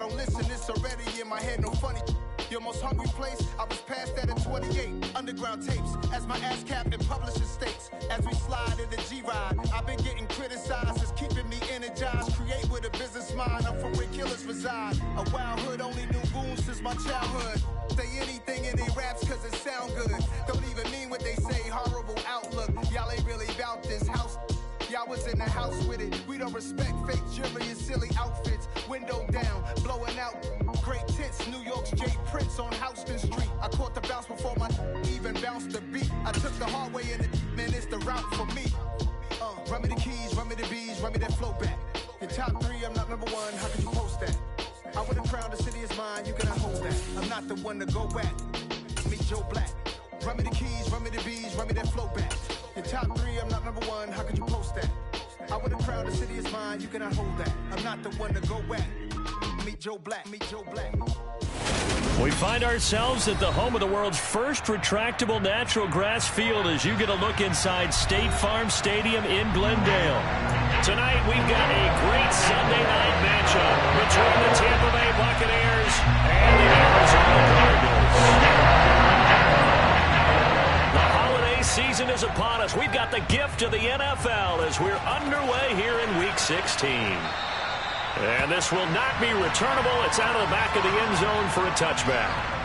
don't listen, it's already in my head, no funny. Your most hungry place, I was past that at 28. Underground tapes, as my ass cap in publishing states. As we slide in the G-Ride, I've been getting criticized, it's keeping me energized. Create with a business mind, I'm from where killers reside. A wild hood, only knew goons since my childhood. Say anything in they raps cause it sound good. Don't even mean what they say, horrible outlook. Y'all ain't really about this house. Y'all was in the house with it. We don't respect fake jewelry and silly outfits. Window down, blowing out great tents. New York's J. Prince on Houston Street. I caught the bounce before my even bounced the beat. I took the hard way in it, man, it's the route for me. Run me the keys, run me the bees, run me that flow back. Your top three, I'm not number one, how could you post that? I would have crowned the city is mine, you cannot hold that. I'm not the one to go at. Meet Joe Black. Run me the keys, run me the bees, run me that flow back. Your top three, I'm not number one, how could you post that? I would have crowned the city is mine, you cannot hold that. I'm not the one to go at. Meet Joe Black, meet Joe Black. We find ourselves at the home of the world's first retractable natural grass field as you get a look inside State Farm Stadium in Glendale. Tonight we've got a great Sunday night matchup between the Tampa Bay Buccaneers and the Arizona Cardinals. The holiday season is upon us. We've got the gift of the NFL as we're underway here in Week 16. And this will not be returnable. It's out of the back of the end zone for a touchback.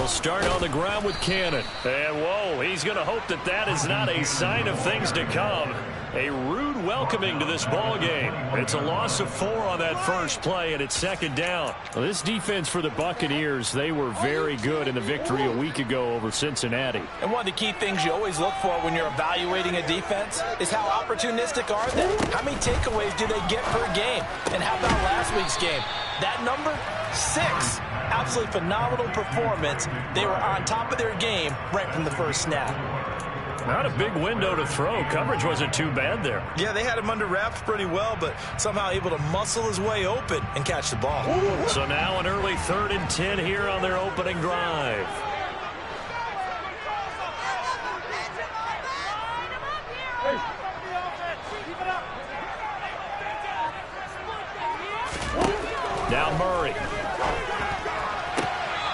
Start on the ground with Cannon. And, whoa, he's going to hope that that is not a sign of things to come. A rude welcoming to this ball game. It's a loss of 4 on that first play, and it's second down. Well, this defense for the Buccaneers, they were very good in the victory a week ago over Cincinnati. And one of the key things you always look for when you're evaluating a defense is how opportunistic are they? How many takeaways do they get per game? And how about last week's game? That number? 6. Absolutely phenomenal performance. They were on top of their game right from the first snap. Not a big window to throw. Coverage wasn't too bad there. Yeah, they had him under wraps pretty well, but somehow able to muscle his way open and catch the ball. So now an early 3rd and 10 here on their opening drive. Now Murray.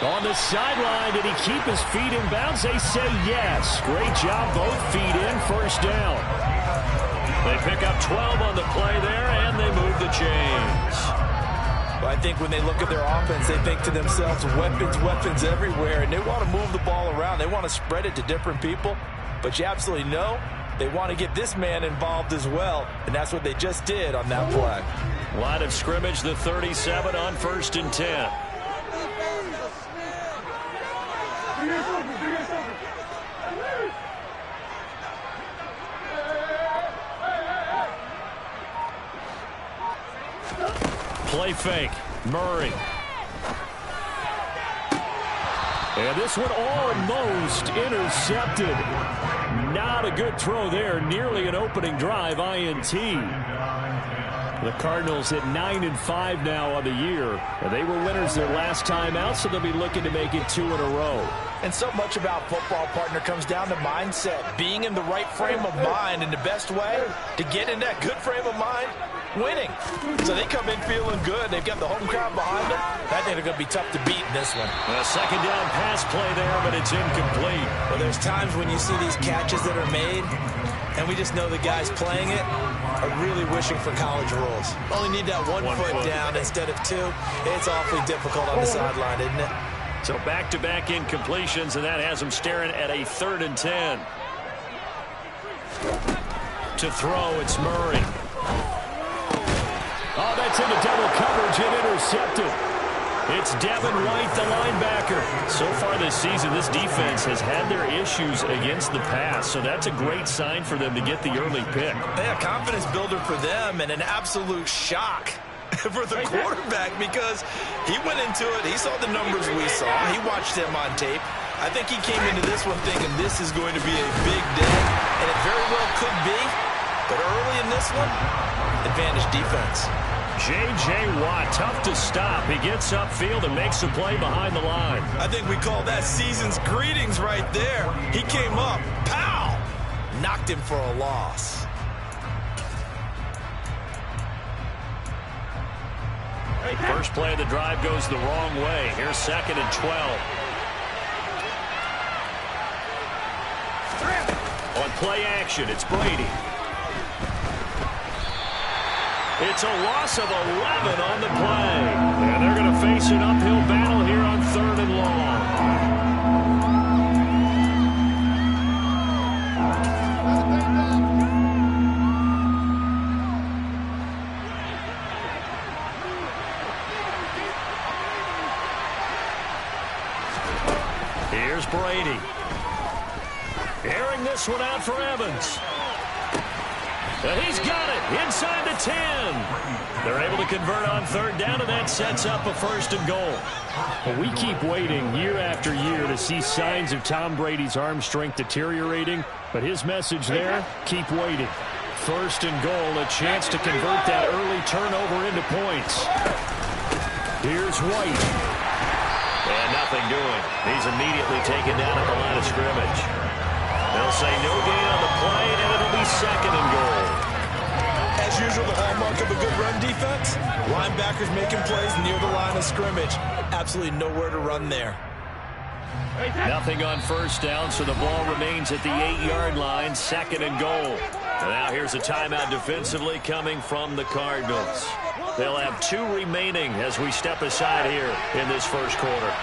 On the sideline, did he keep his feet in bounds? They say yes. Great job, both feet in, first down. They pick up 12 on the play there, and they move the chains. Well, I think when they look at their offense, they think to themselves, weapons, weapons everywhere, and they want to move the ball around. They want to spread it to different people, but you absolutely know they want to get this man involved as well, and that's what they just did on that play. Line of scrimmage, the 37 on 1st and 10. Play fake. Murray. And this one almost intercepted. Not a good throw there. Nearly an opening drive INT. The Cardinals at 9-5 now on the year. They were winners their last time out, so they'll be looking to make it 2 in a row. And so much about football, partner, comes down to mindset. Being in the right frame of mind, and the best way to get in that good frame of mind, winning. So they come in feeling good. They've got the home crowd behind them. I think they're going to be tough to beat in this one. A second down pass play there, but it's incomplete. Well, there's times when you see these catches that are made, and we just know the guys playing it are really wishing for college rules. Only need that one foot down instead of 2. It's awfully difficult on the sideline, isn't it? So back-to-back incompletions, and that has them staring at a 3rd and 10. To throw, it's Murray. Oh, that's into double coverage and intercepted. It's Devin White, the linebacker. So far this season, this defense has had their issues against the pass, so that's a great sign for them to get the early pick. Yeah, confidence builder for them and an absolute shock for the quarterback because he went into it. He saw the numbers we saw. He watched them on tape. I think he came into this one thinking this is going to be a big day, and it very well could be. But early in this one, advantage defense. J.J. Watt, tough to stop. He gets upfield and makes a play behind the line. I think we call that season's greetings right there. He came up, pow! Knocked him for a loss. First play of the drive goes the wrong way. Here's 2nd and 12. On play action, it's Brady. It's a loss of 11 on the play. And they're going to face an uphill battle here on 3rd and long. Here's Brady. Airing this one out for Evans. And he's got it inside the 10. They're able to convert on 3rd down, and that sets up a 1st and goal. Well, we keep waiting year after year to see signs of Tom Brady's arm strength deteriorating, but his message there, keep waiting. 1st and goal, a chance to convert that early turnover into points. Here's White. And nothing doing. He's immediately taken down at the line of scrimmage. They'll say no gain on the play, and it'll be 2nd and goal. As usual, the hallmark of a good run defense, linebackers making plays near the line of scrimmage. Absolutely nowhere to run there. Nothing on 1st down, so the ball remains at the 8-yard line, 2nd and goal. And now here's a timeout defensively coming from the Cardinals. They'll have 2 remaining as we step aside here in this 1st quarter.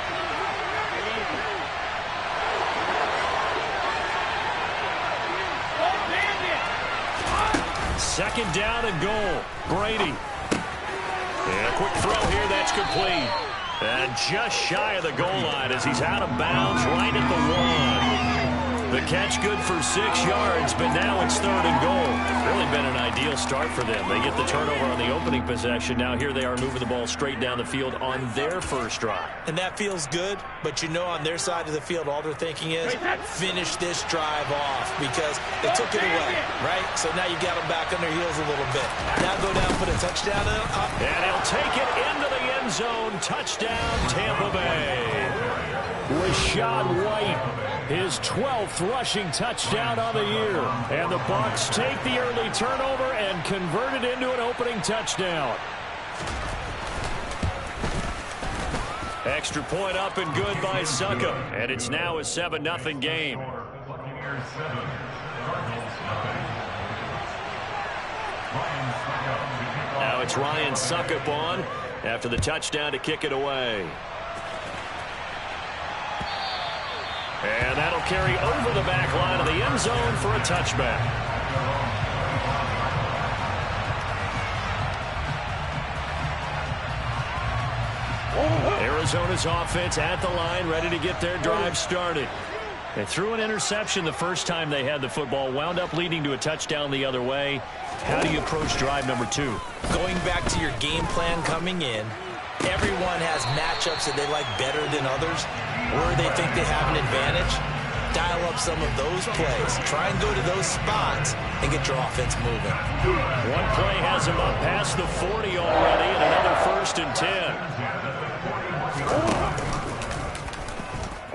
2nd down and goal. Brady. And a quick throw here, that's complete. And just shy of the goal line as he's out of bounds right at the 1. The catch good for 6 yards, but now it's 3rd and goal. Really been an ideal start for them. They get the turnover on the opening possession. Now here they are moving the ball straight down the field on their 1st drive. And that feels good, but you know on their side of the field all they're thinking is finish this drive off because they took it away, right? So now you got them back on their heels a little bit. Now go down, put a touchdown in. And he'll take it into the end zone. Touchdown, Tampa Bay. Rashad White, his 12th rushing touchdown on the year. And the Bucs take the early turnover and convert it into an opening touchdown. Extra point up and good by Succop. And it's now a 7-0 game. Now it's Ryan Succop on after the touchdown to kick it away. And that'll carry over the back line of the end zone for a touchback. Arizona's offense at the line, ready to get their drive started. They threw an interception the first time they had the football, wound up leading to a touchdown the other way. How do you approach drive number 2? Going back to your game plan coming in, everyone has matchups that they like better than others, where they think they have an advantage. Dial up some of those plays. Try and go to those spots and get your offense moving. One play has them up past the 40 already, and another 1st and 10.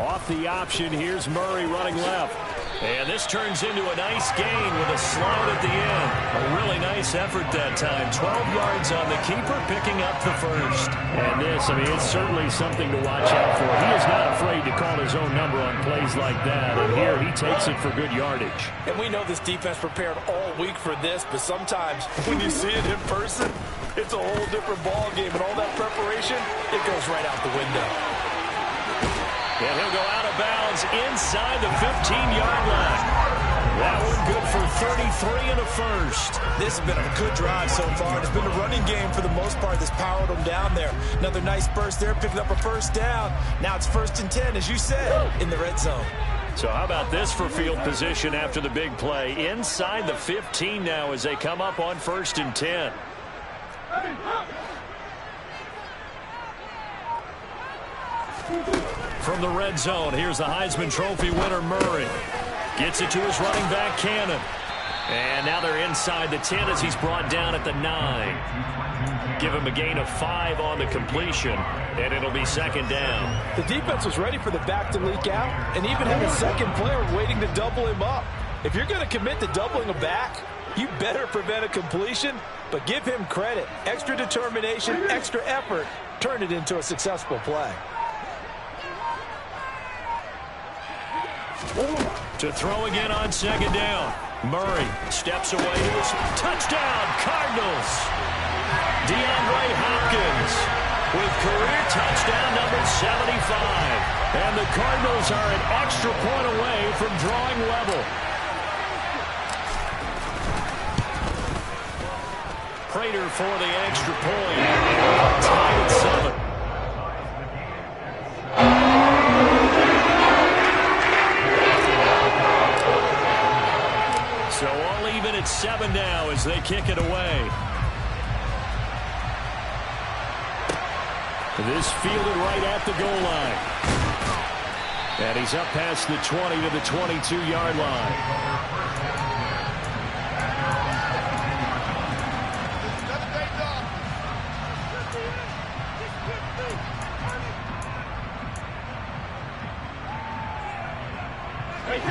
Off the option, here's Murray running left. And this turns into a nice gain with a slide at the end. A really nice effort that time. 12 yards on the keeper, picking up the 1st. And this, I mean, it's certainly something to watch out for. He is not afraid to call his own number on plays like that. And here he takes it for good yardage. And we know this defense prepared all week for this, but sometimes when you see it in person, it's a whole different ball game. And all that preparation, it goes right out the window. And he'll go out of bounds inside the 15-yard line. That one good for 33 and a 1st. This has been a good drive so far. It's been a running game for the most part that's powered them down there. Another nice burst there, picking up a 1st down. Now it's 1st and 10, as you said, in the red zone. So how about this for field position after the big play? Inside the 15 now as they come up on 1st and 10. From the red zone, here's the Heisman Trophy winner, Murray. Gets it to his running back, Cannon. And now they're inside the 10 as he's brought down at the 9. Give him a gain of 5 on the completion, and it'll be second down. The defense was ready for the back to leak out, and even had a second player waiting to double him up. If you're going to commit to doubling a back, you better prevent a completion, but give him credit. Extra determination, extra effort, turn it into a successful play. To throw again on second down. Murray steps away to his touchdown, Cardinals. DeAndre Hopkins with career touchdown number 75. And the Cardinals are an extra point away from drawing level. Prater for the extra point. Tied at 7. So all even at 7 now as they kick it away. This fielded right at the goal line. And he's up past the 20 to the 22-yard line.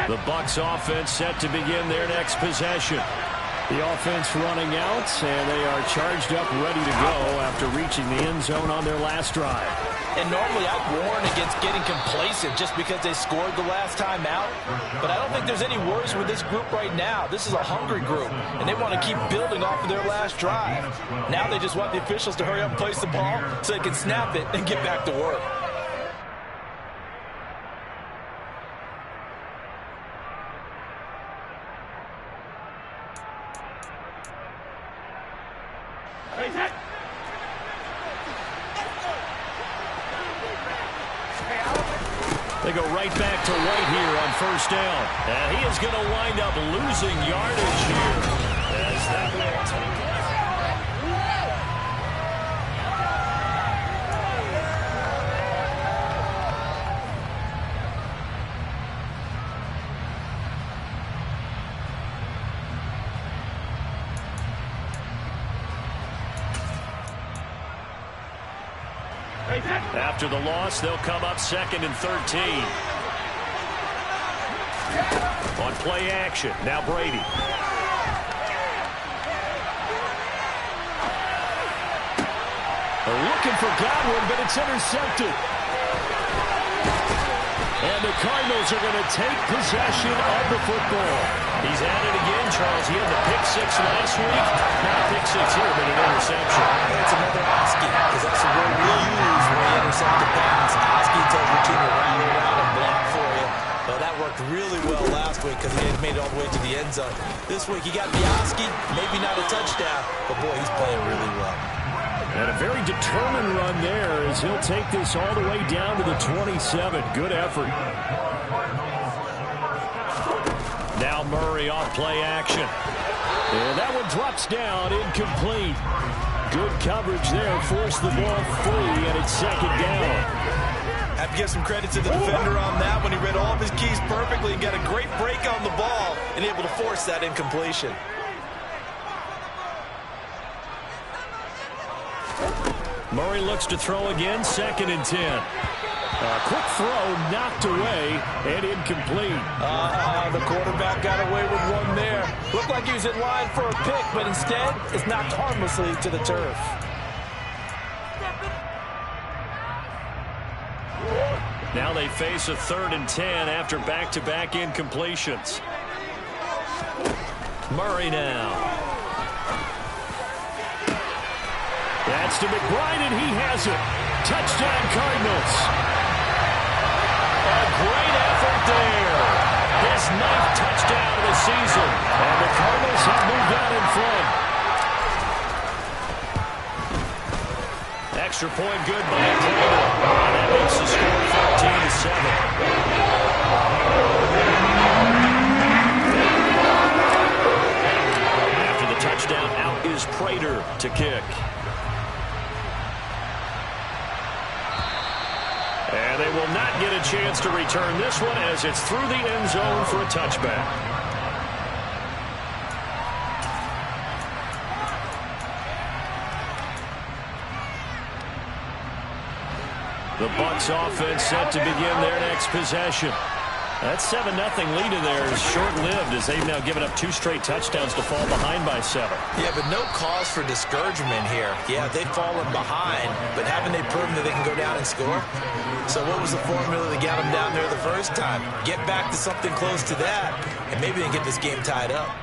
The Bucs offense set to begin their next possession. The offense running out, and they are charged up, ready to go after reaching the end zone on their last drive. And normally I'd warn against getting complacent just because they scored the last time out. But I don't think there's any worries with this group right now. This is a hungry group, and they want to keep building off of their last drive. Now they just want the officials to hurry up and place the ball so they can snap it and get back to work. They go right back to White here on first down. And he is going to wind up losing yardage here. As that will take it. After the loss, they'll come up 2nd and 13. On play action, now Brady. They're looking for Godwin, but it's intercepted. And the Cardinals are going to take possession of the football. He's at it again, Charles. He had the pick 6 last week. Not a pick 6 here, but an interception. It's another Oski, because that's the word we use when we intercept the pass. Oski tells your team to rally around and block for you. Well, that worked really well last week because he had made it all the way to the end zone. This week he got the Oski, maybe not a touchdown, but boy, he's playing really well. And a very determined run there as he'll take this all the way down to the 27. Good effort. Now Murray off play action. And that one drops down, incomplete. Good coverage there, forced the ball free, and it's second down. Have to give some credit to the defender on that when he read all of his keys perfectly and got a great break on the ball and able to force that incompletion. Murray looks to throw again, 2nd and 10. A quick throw knocked away and incomplete. The quarterback got away with one there. Looked like he was in line for a pick, but instead it's knocked harmlessly to the turf. Now they face a 3rd and 10 after back-to-back incompletions. Murray now. That's to McBride, and he has it. Touchdown, Cardinals. A great effort there. His 9th touchdown of the season. And the Cardinals have moved out in front. Extra point good by Prater. And that makes the score 14-7. After the touchdown, out is Prater to kick. And they They will not get a chance to return this one as it's through the end zone for a touchback. The Bucs offense set to begin their next possession. That 7-0 lead in there is short-lived as they've now given up 2 straight touchdowns to fall behind by 7. Yeah, but no cause for discouragement here. Yeah, they've fallen behind, but haven't they proven that they can go down and score? So what was the formula that got them down there the first time? Get back to something close to that, and maybe they can get this game tied up.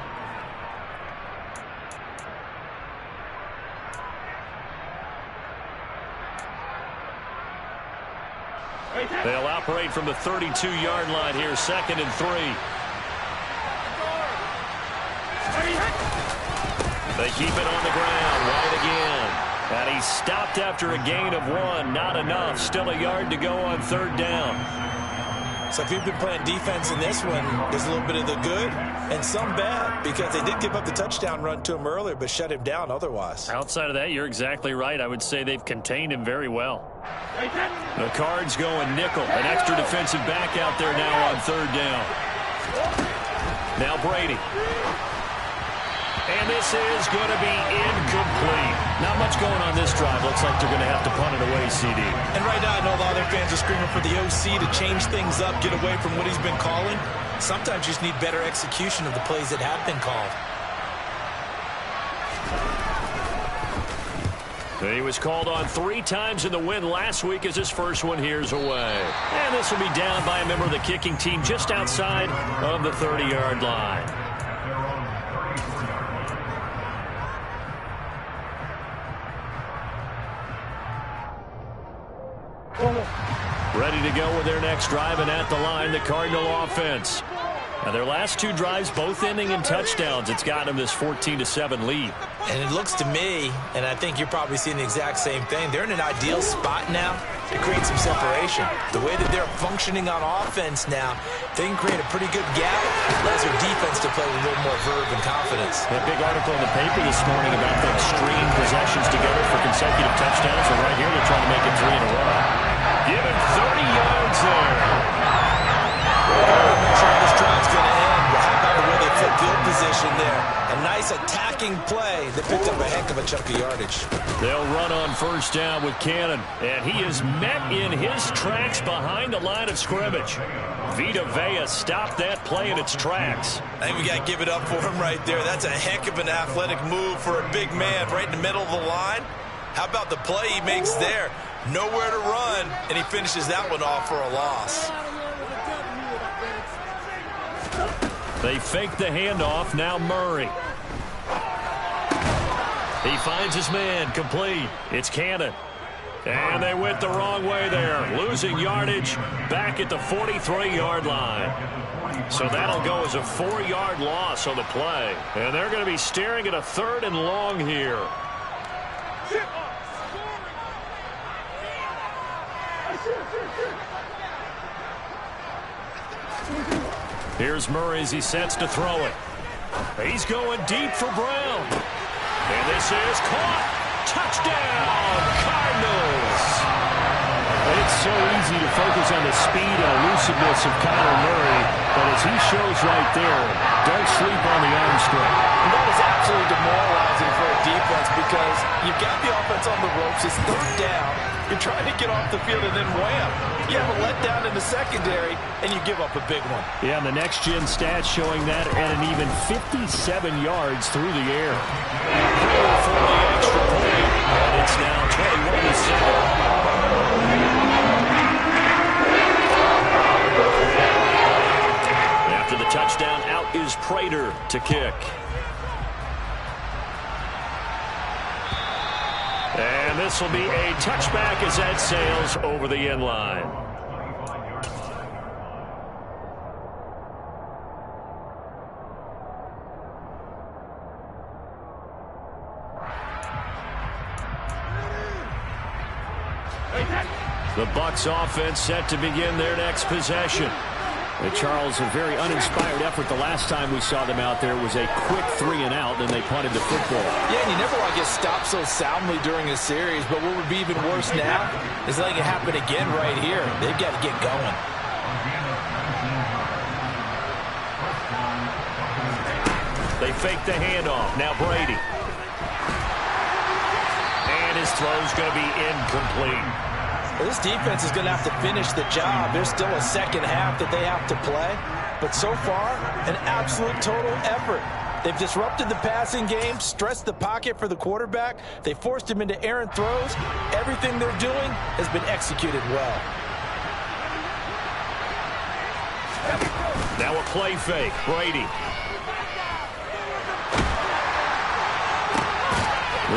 They'll operate from the 32-yard line here, 2nd and 3. They keep it on the ground, White again. And he's stopped after a gain of 1. Not enough. Still a yard to go on 3rd down. So if you've been playing defense in this one, there's a little bit of the good and some bad because they did give up the touchdown run to him earlier but shut him down otherwise. Outside of that, you're exactly right. I would say they've contained him very well. The Cards going nickel. An extra defensive back out there now on 3rd down. Now Brady. And this is going to be incomplete. Not much going on this drive. Looks like they're going to have to punt it away, CD. And right now, I know a lot of their fans are screaming for the OC to change things up, get away from what he's been calling. Sometimes you just need better execution of the plays that have been called. He was called on 3 times in the win last week as his first one here's away. And this will be down by a member of the kicking team just outside of the 30-yard line. Ready to go with their next drive, and at the line, the Cardinal offense. Now, their last 2 drives, both ending in touchdowns. It's gotten them this 14-7 lead. And it looks to me, and I think you're probably seeing the exact same thing, they're in an ideal spot now to create some separation. The way that they're functioning on offense now, they can create a pretty good gap, allows their defense to play with a little more verve and confidence. That big article in the paper this morning about them stringing possessions together for consecutive touchdowns, and right here they're trying to make it 3 in a row. Give him 30 yards there. I'm not sure how this drive's going to end, but how about the way they flip field position there? A nice attacking play that picked up a heck of a chunk of yardage. They'll run on 1st down with Cannon, and he is met in his tracks behind the line of scrimmage. Vita Vea stopped that play in its tracks. I think we got to give it up for him right there. That's a heck of an athletic move for a big man right in the middle of the line. How about the play he makes there? Nowhere to run, and he finishes that one off for a loss. They fake the handoff. Now Murray. He finds his man. Complete. It's Cannon. And they went the wrong way there. Losing yardage back at the 43-yard line. So that'll go as a 4-yard loss on the play. And they're going to be staring at a 3rd and long here. Here's Murray as he sets to throw it. He's going deep for Brown. And this is caught. Touchdown, Cardinals. It's so easy to focus on the speed and elusiveness of Kyler Murray, but as he shows right there, don't sleep on the arm strength. That is absolutely demoralizing for a defense because you've got the offense on the ropes. It's 3rd down. You're trying to get off the field, and then wham, you have a letdown in the secondary, and you give up a big one. Yeah, and the next-gen stats showing that at an even 57 yards through the air. For the extra point, and it's now 21-7. After the touchdown, out is Prater to kick. And this will be a touchback as that sails over the end line. The Bucs offense set to begin their next possession. Charles, a very uninspired effort. The last time we saw them out there was a quick 3-and-out, and they punted the football. Yeah, and you never want to get stopped so soundly during a series, but what would be even worse now is letting it happen again right here. They've got to get going. They fake the handoff. Now Brady. And his throw's going to be incomplete. Well, this defense is going to have to finish the job. There's still a second half that they have to play. But so far, an absolute total effort. They've disrupted the passing game, stressed the pocket for the quarterback. They forced him into errant throws. Everything they're doing has been executed well. Now a play fake. Brady.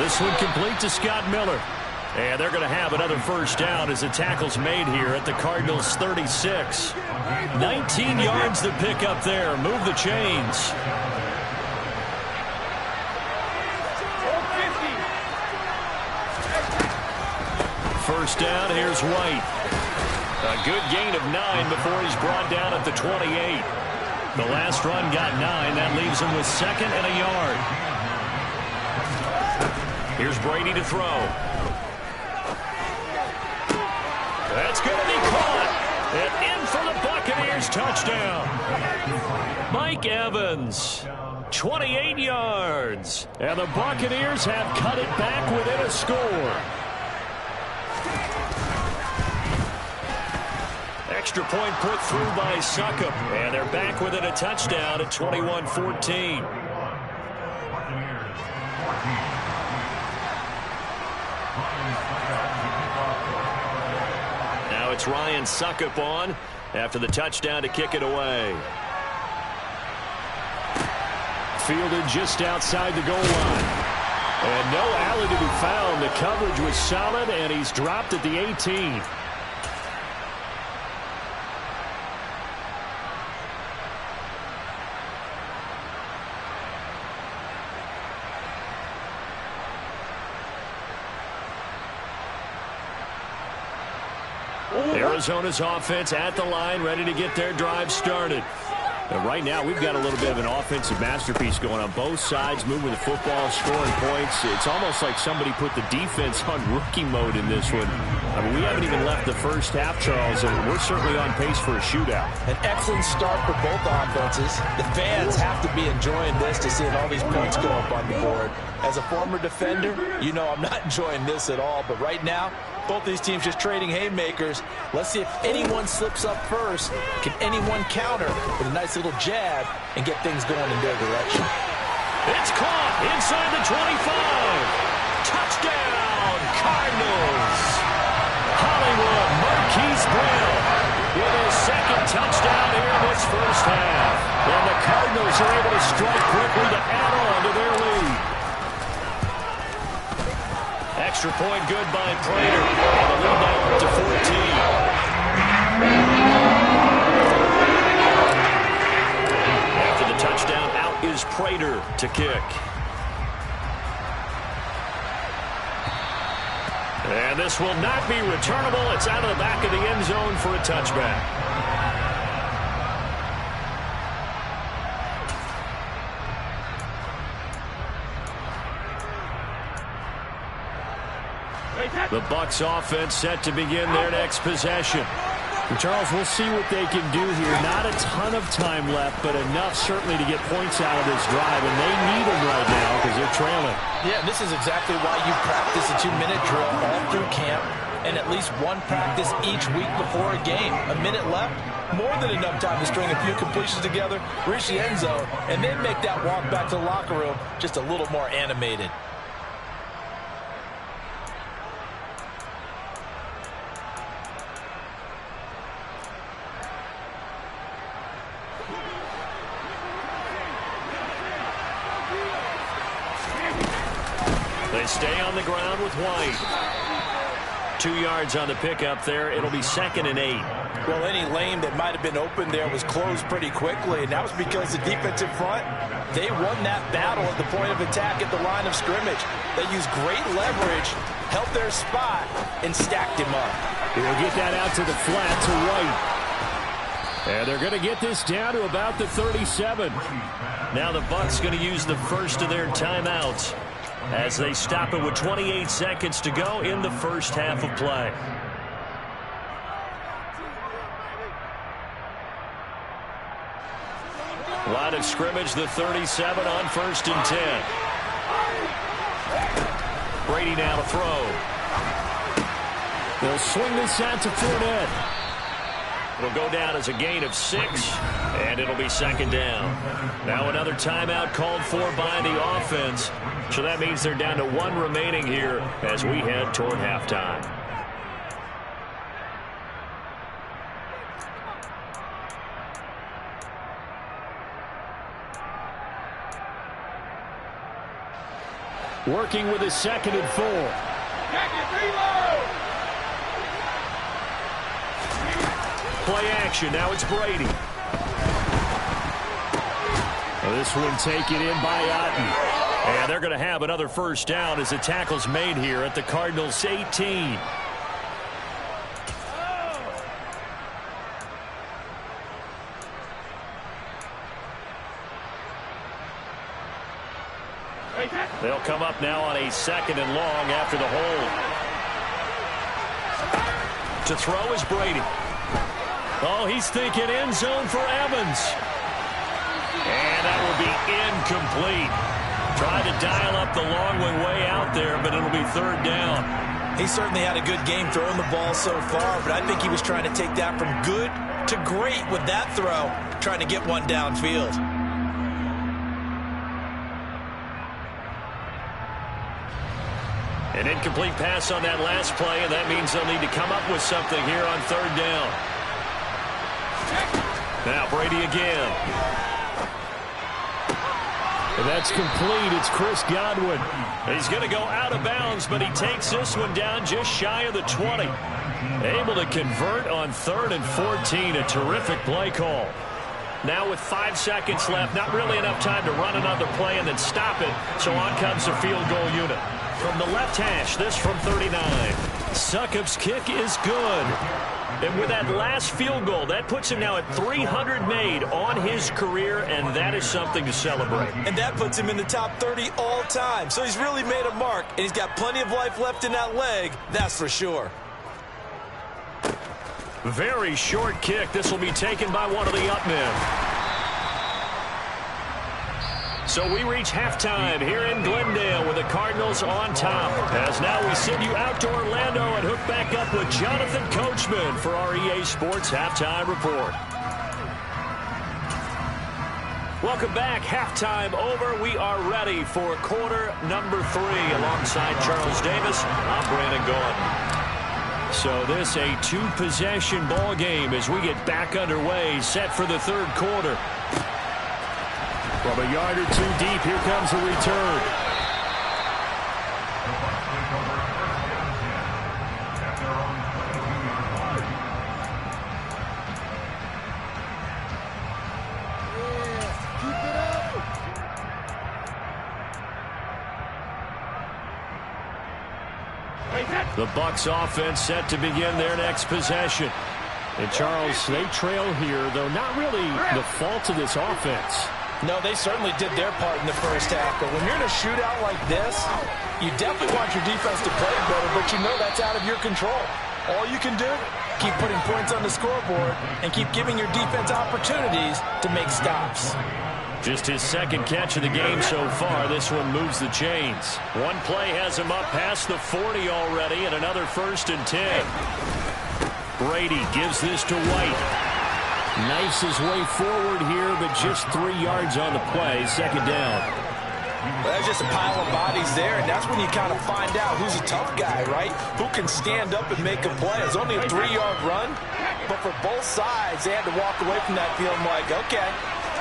This one complete to Scott Miller. And they're going to have another first down as the tackle's made here at the Cardinals' 36. 19 yards to pick up there. Move the chains. First down, here's White. A good gain of 9 before he's brought down at the 28. The last run got 9. That leaves him with 2nd and a yard. Here's Brady to throw. That's going to be caught. And in for the Buccaneers touchdown. Mike Evans, 28 yards. And the Buccaneers have cut it back within a score. Extra point put through by Succop. And they're back within a touchdown at 21-14. It's Ryan Succop on after the touchdown to kick it away. Fielded just outside the goal line. And no alley to be found. The coverage was solid, and he's dropped at the 18. Arizona's offense at the line, ready to get their drive started. And right now, we've got a little bit of an offensive masterpiece going on both sides, moving the football, scoring points. It's almost like somebody put the defense on rookie mode in this one. I mean, we haven't even left the first half, Charles, and we're certainly on pace for a shootout. An excellent start for both offenses. The fans have to be enjoying this to see all these points go up on the board. As a former defender, you know I'm not enjoying this at all, but right now, both these teams just trading haymakers. Let's see if anyone slips up first. Can anyone counter with a nice little jab and get things going in their direction? It's caught inside the 25. Touchdown, Cardinals. Hollywood Marquise Brown with his 2nd touchdown here in this first half. And the Cardinals are able to strike quickly to add on to their lead. Extra point good by Prater. And the lead now up to 14. After the touchdown, out is Prater to kick. And this will not be returnable. It's out of the back of the end zone for a touchback. The Bucs offense set to begin their next possession. And Charles, we'll see what they can do here. Not a ton of time left, but enough certainly to get points out of this drive, and they need them right now because they're trailing. Yeah, this is exactly why you practice a 2-minute drill all through camp and at least one practice each week before a game. A minute left, more than enough time to string a few completions together, reach the end zone, and then make that walk back to the locker room just a little more animated. They stay on the ground with White. 2 yards on the pickup there. It'll be 2nd and 8. Well, any lane that might have been open there was closed pretty quickly, and that was because the defensive front, they won that battle at the point of attack at the line of scrimmage. They used great leverage, held their spot, and stacked him up. He'll get that out to the flat to White. And they're going to get this down to about the 37. Now the Bucs going to use the first of their timeouts as they stop it with 28 seconds to go in the first half of play. Line of scrimmage, the 37 on 1st and 10. Brady now to throw. They'll swing this out to Fournette. It'll go down as a gain of 6, and it'll be 2nd down. Now another timeout called for by the offense. So that means they're down to 1 remaining here as we head toward halftime. Working with his 2nd and 4. Play action. Now it's Brady. Well, this one taken in by Otten. And they're going to have another first down as the tackle's made here at the Cardinals' 18. They'll come up now on a 2nd and long after the hold. To throw is Brady. Oh, he's thinking end zone for Evans. And that will be incomplete. Tried to dial up the long way out there, but it'll be 3rd down. He certainly had a good game throwing the ball so far, but I think he was trying to take that from good to great with that throw, trying to get one downfield. An incomplete pass on that last play, and that means they'll need to come up with something here on 3rd down. Now Brady again. And that's complete. It's Chris Godwin. He's going to go out of bounds, but he takes this one down just shy of the 20. Able to convert on 3rd and 14. A terrific play call. Now with 5 seconds left, not really enough time to run another play and then stop it. So on comes the field goal unit. From the left hash, this from 39. Succop's kick is good. And with that last field goal, that puts him now at 300 made on his career, and that is something to celebrate. And that puts him in the top 30 all time. So he's really made a mark, and he's got plenty of life left in that leg, that's for sure. Very short kick. This will be taken by one of the up men. So we reach halftime here in Glendale with the Cardinals on top. As now we send you out to Orlando and hook back up with Jonathan Coachman for our EA Sports Halftime Report. Welcome back. Halftime over. We are ready for quarter number 3. Alongside Charles Davis, I'm Brandon Gordon. So this a 2-possession ball game as we get back underway, set for the 3rd quarter. From a yard or 2 deep, here comes the return. The Bucs offense set to begin their next possession. And Charles, they trail here, though not really the fault of this offense. No, they certainly did their part in the first half, but when you're in a shootout like this, you definitely want your defense to play better, but you know that's out of your control. All you can do, keep putting points on the scoreboard and keep giving your defense opportunities to make stops. Just his 2nd catch of the game so far. This one moves the chains. One play has him up past the 40 already, and another 1st and 10. Brady gives this to White. Knifes his way forward here, but just 3 yards on the play. 2nd down. Well, there's just a pile of bodies there, and that's when you kind of find out who's a tough guy, right? Who can stand up and make a play. It's only a 3-yard run, but for both sides, they had to walk away from that feeling like, okay,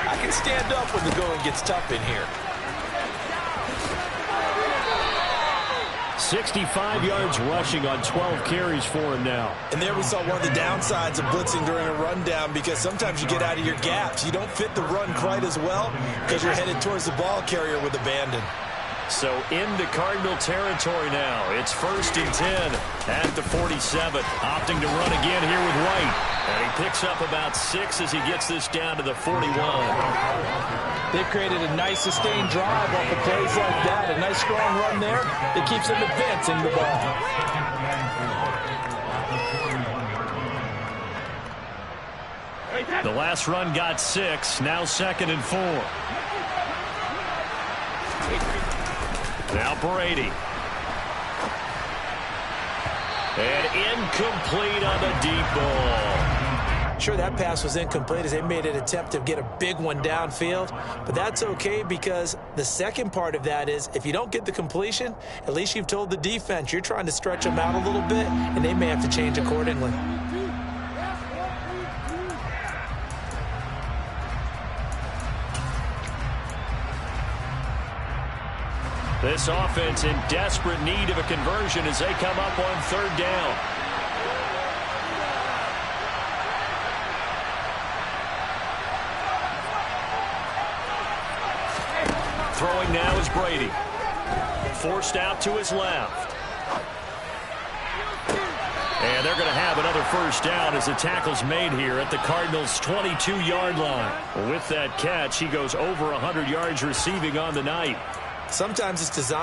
I can stand up when the going gets tough in here. 65 yards rushing on 12 carries for him now. And there we saw one of the downsides of blitzing during a rundown, because sometimes you get out of your gaps. You don't fit the run quite as well because you're headed towards the ball carrier with abandon. So into Cardinal territory now. It's 1st and 10. At the 47, opting to run again here with White. And he picks up about 6 as he gets this down to the 41. They've created a nice sustained drive off of plays like that. A nice strong run there. It keeps them advancing the ball. The last run got 6. Now 2nd and 4. Now Brady. And incomplete on the deep ball. Sure, that pass was incomplete as they made an attempt to get a big one downfield. But that's okay because the second part of that is if you don't get the completion, at least you've told the defense you're trying to stretch them out a little bit, and they may have to change accordingly. This offense in desperate need of a conversion as they come up on 3rd down. Throwing now is Brady. Forced out to his left. And they're going to have another 1st down as the tackle's made here at the Cardinals' 22-yard line. With that catch, he goes over 100 yards receiving on the night. Sometimes it's designed.